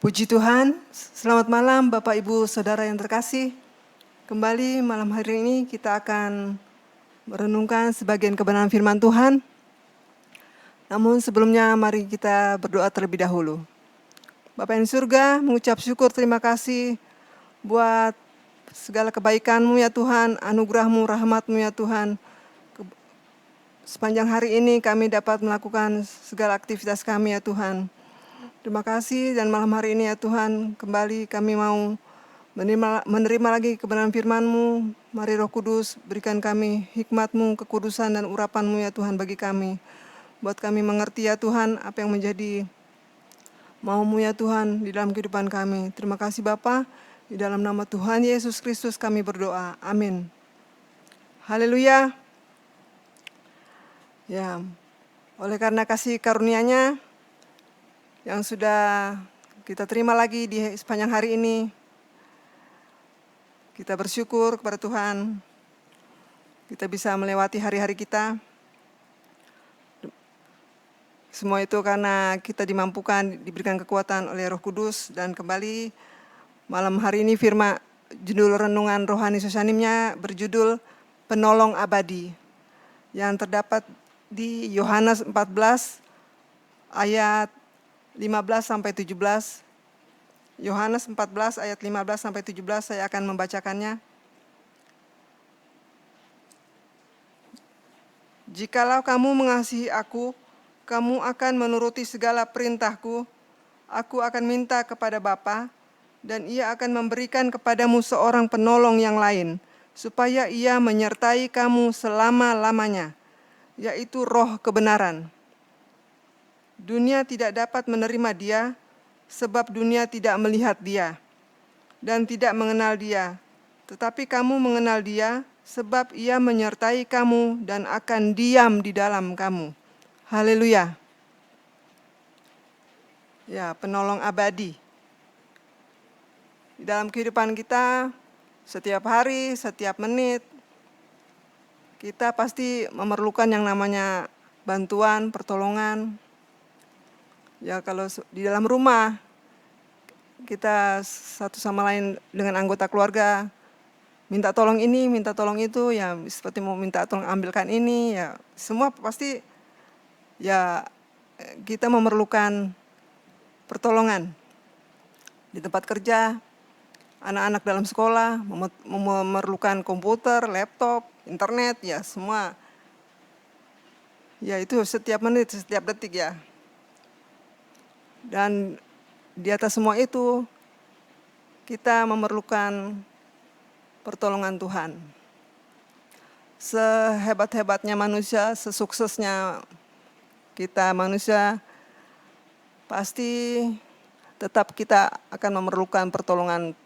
Puji Tuhan, selamat malam Bapak Ibu Saudara yang terkasih. Kembali malam hari ini kita akan merenungkan sebagian kebenaran firman Tuhan. Namun sebelumnya mari kita berdoa terlebih dahulu. Bapa yang di surga, mengucap syukur terima kasih buat segala kebaikan-Mu ya Tuhan, anugerah-Mu, rahmat-Mu ya Tuhan. Sepanjang hari ini kami dapat melakukan segala aktivitas kami ya Tuhan. Terima kasih dan malam hari ini ya Tuhan, kembali kami mau menerima lagi kebenaran firman-Mu. Mari Roh Kudus berikan kami hikmat-Mu, kekudusan dan urapan-Mu ya Tuhan bagi kami. Buat kami mengerti ya Tuhan apa yang menjadi mau-Mu ya Tuhan di dalam kehidupan kami. Terima kasih Bapa, di dalam nama Tuhan Yesus Kristus kami berdoa. Amin. Haleluya. Ya, oleh karena kasih karunia-Nya yang sudah kita terima lagi di sepanjang hari ini, kita bersyukur kepada Tuhan. Kita bisa melewati hari-hari kita. Semua itu karena kita dimampukan, diberikan kekuatan oleh Roh Kudus. Dan kembali malam hari ini firman judul renungan rohani Susanimnya berjudul Penolong Abadi, yang terdapat di Yohanes 14 ayat 15-17. Yohanes 14 ayat 15-17 saya akan membacakannya. Jikalau kamu mengasihi aku, kamu akan menuruti segala perintahku. Aku akan minta kepada Bapa, dan Ia akan memberikan kepadamu seorang penolong yang lain, supaya Ia menyertai kamu selama-lamanya, yaitu Roh kebenaran. Dunia tidak dapat menerima Dia, sebab dunia tidak melihat Dia, dan tidak mengenal Dia. Tetapi kamu mengenal Dia, sebab Ia menyertai kamu dan akan diam di dalam kamu. Haleluya. Ya, penolong abadi. Di dalam kehidupan kita, setiap hari, setiap menit, kita pasti memerlukan yang namanya bantuan, pertolongan. Ya, kalau di dalam rumah, kita satu sama lain dengan anggota keluarga, minta tolong ini, minta tolong itu, ya seperti mau minta tolong ambilkan ini, ya semua pasti ya kita memerlukan pertolongan. Di tempat kerja, anak-anak dalam sekolah memerlukan komputer, laptop, internet, ya semua. Ya itu setiap menit, setiap detik ya. Dan di atas semua itu, kita memerlukan pertolongan Tuhan. Sehebat-hebatnya manusia, sesuksesnya kita manusia, pasti tetap kita akan memerlukan pertolongan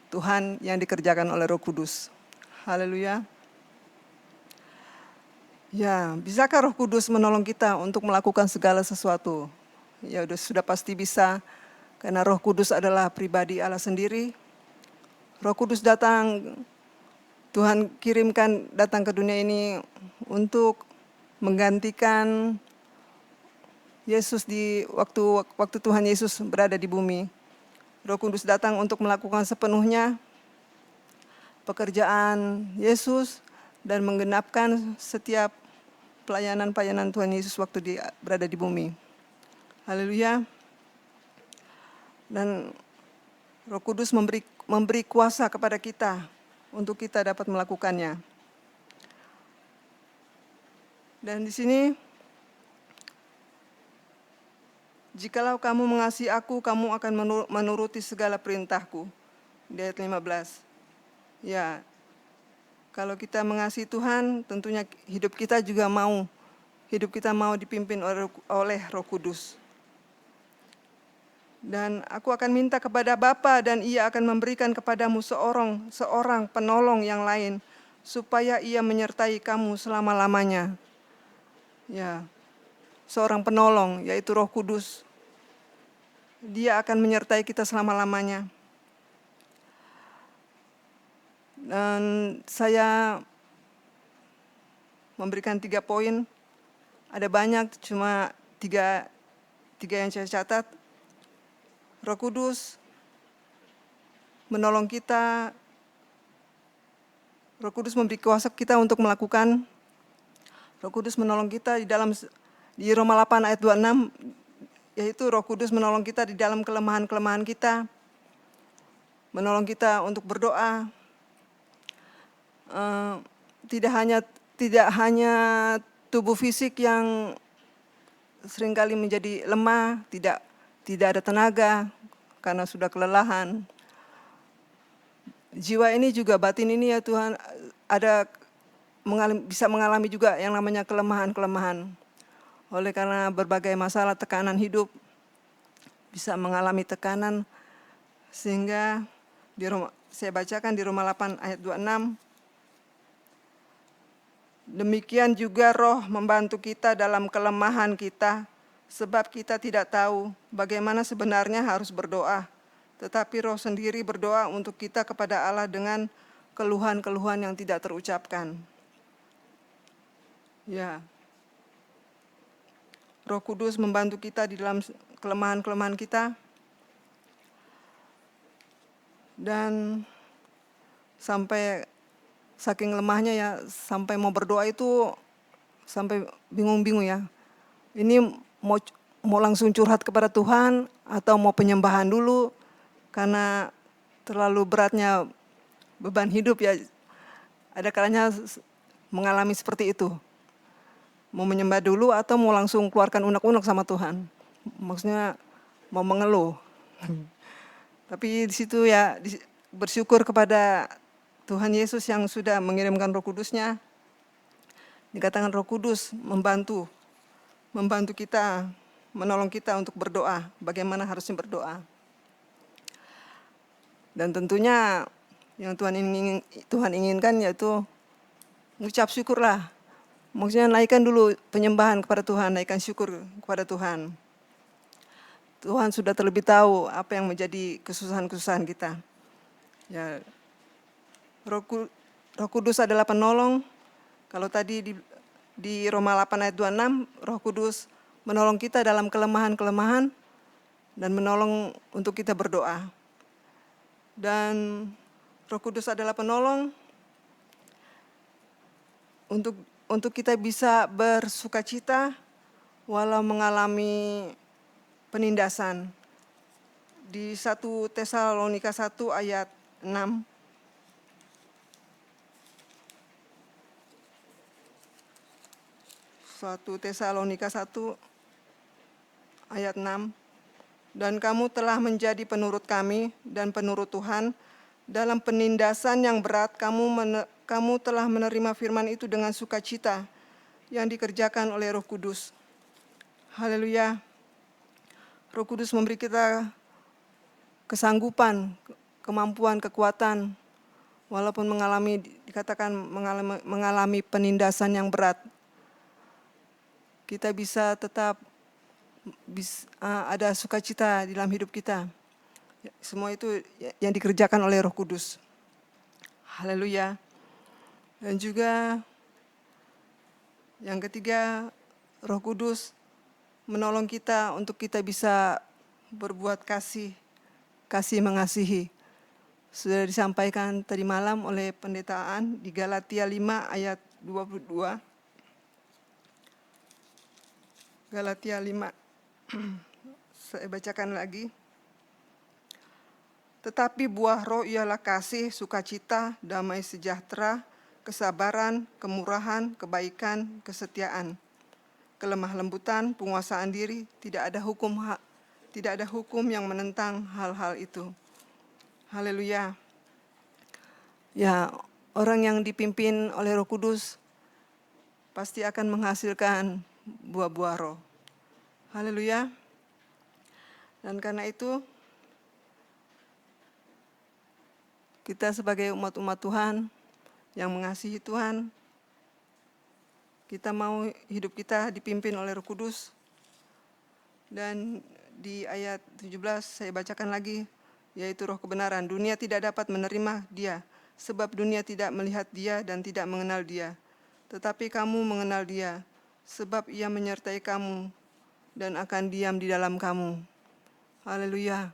Tuhan yang dikerjakan oleh Roh Kudus. Haleluya. Ya, bisakah Roh Kudus menolong kita untuk melakukan segala sesuatu? Ya, sudah pasti bisa, karena Roh Kudus adalah pribadi Allah sendiri. Roh Kudus datang, Tuhan kirimkan datang ke dunia ini untuk menggantikan Yesus di waktu Tuhan Yesus berada di bumi. Roh Kudus datang untuk melakukan sepenuhnya pekerjaan Yesus dan menggenapkan setiap pelayanan Tuhan Yesus waktu berada di bumi. Haleluya. Dan Roh Kudus memberi kuasa kepada kita untuk kita dapat melakukannya. Dan di sini, jikalau kamu mengasihi aku, kamu akan menuruti segala perintahku. Di ayat 15. Ya, kalau kita mengasihi Tuhan, tentunya hidup kita mau dipimpin oleh Roh Kudus. Dan aku akan minta kepada Bapa, dan Ia akan memberikan kepadamu seorang penolong yang lain, supaya Ia menyertai kamu selama-lamanya. Ya, seorang penolong, yaitu Roh Kudus. Dia akan menyertai kita selama-lamanya. Dan saya memberikan 3 poin. Ada banyak, cuma tiga yang saya catat. Roh Kudus menolong kita, Roh Kudus memberi kuasa kita untuk melakukan. Roh Kudus menolong kita di Roma 8 ayat 26, yaitu Roh Kudus menolong kita di dalam kelemahan-kelemahan kita, menolong kita untuk berdoa. Tidak hanya tubuh fisik yang seringkali menjadi lemah, tidak ada tenaga karena sudah kelelahan. Jiwa ini juga, batin ini ya Tuhan, bisa mengalami juga yang namanya kelemahan-kelemahan. Oleh karena berbagai masalah tekanan hidup, bisa mengalami tekanan, sehingga saya bacakan di Roma 8 ayat 26, demikian juga Roh membantu kita dalam kelemahan kita, sebab kita tidak tahu bagaimana sebenarnya harus berdoa. Tetapi Roh sendiri berdoa untuk kita kepada Allah dengan keluhan-keluhan yang tidak terucapkan. Ya, Roh Kudus membantu kita di dalam kelemahan-kelemahan kita. Dan sampai saking lemahnya ya, sampai mau berdoa itu sampai bingung-bingung ya. Ini mau langsung curhat kepada Tuhan atau mau penyembahan dulu karena terlalu beratnya beban hidup ya. Ada kalanya mengalami seperti itu. Mau menyembah dulu atau mau langsung keluarkan unek-unek sama Tuhan. Maksudnya mau mengeluh. Tapi di situ ya bersyukur kepada Tuhan Yesus yang sudah mengirimkan Roh Kudus-Nya. Dikatakan Roh Kudus membantu kita, menolong kita untuk berdoa, bagaimana harusnya berdoa. Dan tentunya yang Tuhan inginkan yaitu mengucap syukurlah. Maksudnya naikkan dulu penyembahan kepada Tuhan, naikkan syukur kepada Tuhan. Tuhan sudah terlebih tahu apa yang menjadi kesusahan-kesusahan kita. Ya, Roh Kudus adalah penolong. Kalau tadi di Roma 8 ayat 26, Roh Kudus menolong kita dalam kelemahan-kelemahan dan menolong untuk kita berdoa. Dan Roh Kudus adalah penolong untuk kita bisa bersukacita walau mengalami penindasan. Di 1 Tesalonika 1 ayat 6. 1 Tesalonika 1 ayat 6. Dan kamu telah menjadi penurut kami dan penurut Tuhan. Dalam penindasan yang berat, kamu telah menerima firman itu dengan sukacita yang dikerjakan oleh Roh Kudus. Haleluya. Roh Kudus memberi kita kesanggupan, kemampuan, kekuatan, walaupun dikatakan mengalami penindasan yang berat. Kita bisa tetap ada sukacita di dalam hidup kita. Semua itu yang dikerjakan oleh Roh Kudus. Haleluya. Dan juga yang ketiga, Roh Kudus menolong kita untuk kita bisa berbuat kasih mengasihi. Sudah disampaikan tadi malam oleh pendetaan di Galatia 5 ayat 22. Galatia 5. Saya bacakan lagi. Tetapi buah roh ialah kasih, sukacita, damai sejahtera, kesabaran, kemurahan, kebaikan, kesetiaan, kelemah lembutan, penguasaan diri. Tidak ada hukum yang menentang hal-hal itu. Haleluya. Ya, orang yang dipimpin oleh Roh Kudus pasti akan menghasilkan buah-buah roh. Haleluya. Dan karena itu kita sebagai umat-umat Tuhan yang mengasihi Tuhan, kita mau hidup kita dipimpin oleh Roh Kudus. Dan di ayat 17 saya bacakan lagi, yaitu roh kebenaran. Dunia tidak dapat menerima dia, sebab dunia tidak melihat dia dan tidak mengenal dia. Tetapi kamu mengenal dia, sebab ia menyertai kamu dan akan diam di dalam kamu. Haleluya.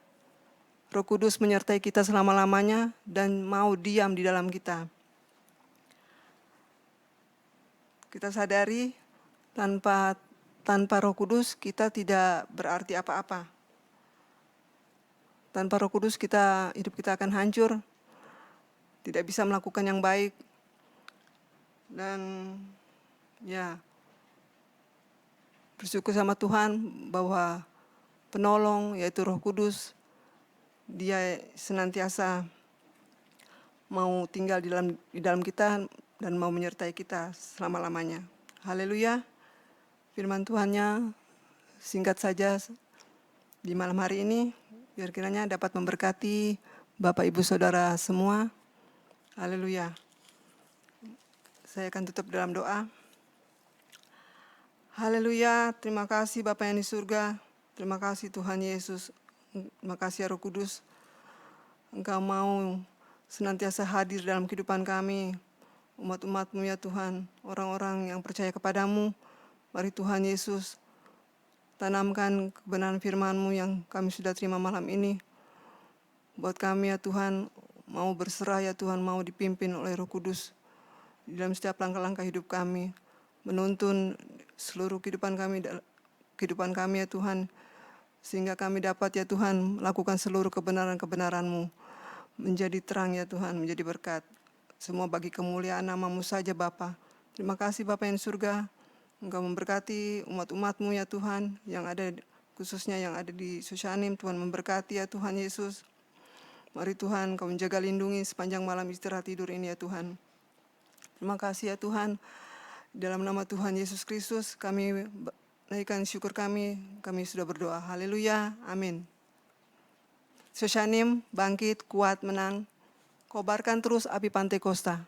Roh Kudus menyertai kita selama-lamanya dan mau diam di dalam kita. Kita sadari tanpa Roh Kudus kita tidak berarti apa-apa. Tanpa Roh Kudus hidup kita akan hancur, tidak bisa melakukan yang baik. Dan ya, bersyukur sama Tuhan bahwa penolong yaitu Roh Kudus, Dia senantiasa mau tinggal di dalam kita dan mau menyertai kita selama-lamanya. Haleluya. Firman Tuhannya singkat saja di malam hari ini, biar kiranya dapat memberkati Bapak Ibu Saudara semua. Haleluya. Saya akan tutup dalam doa. Haleluya, terima kasih Bapa yang di surga, terima kasih Tuhan Yesus, terima kasih Roh Kudus. Engkau mau senantiasa hadir dalam kehidupan kami, umat-umat-Mu ya Tuhan, orang-orang yang percaya kepadamu. Mari Tuhan Yesus, tanamkan kebenaran firman-Mu yang kami sudah terima malam ini. Buat kami ya Tuhan, mau berserah ya Tuhan, mau dipimpin oleh Roh Kudus di dalam setiap langkah-langkah hidup kami, menuntun seluruh kehidupan kami ya Tuhan, sehingga kami dapat ya Tuhan melakukan seluruh kebenaran-kebenaran-Mu, menjadi terang ya Tuhan, menjadi berkat. Semua bagi kemuliaan nama-Mu saja Bapa. Terima kasih Bapa yang di surga, Engkau memberkati umat-umat-Mu ya Tuhan, khususnya yang ada di Sushanim. Tuhan memberkati ya Tuhan Yesus. Mari Tuhan Kau menjaga lindungi sepanjang malam istirahat tidur ini ya Tuhan. Terima kasih ya Tuhan. Dalam nama Tuhan Yesus Kristus kami naikkan syukur kami sudah berdoa. Haleluya, amin. Sushanim, bangkit, kuat, menang. Kobarkan terus api Pantai Kosta.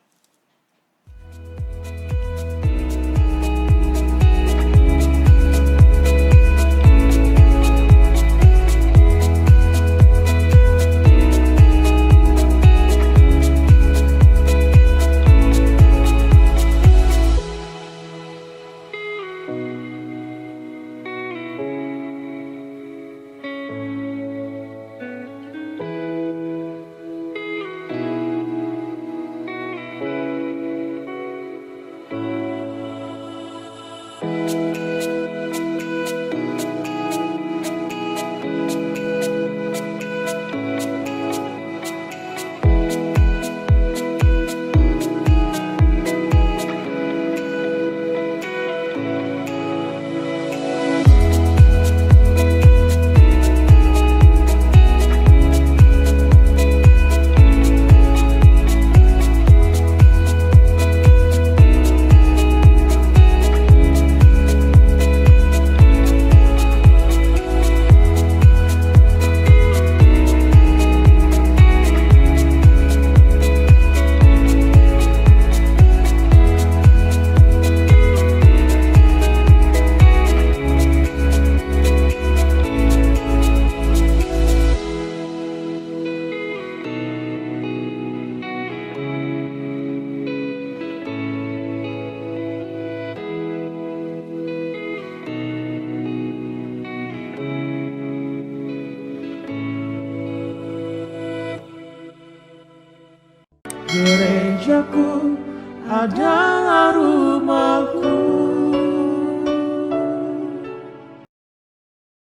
Gerejaku adalah rumahku.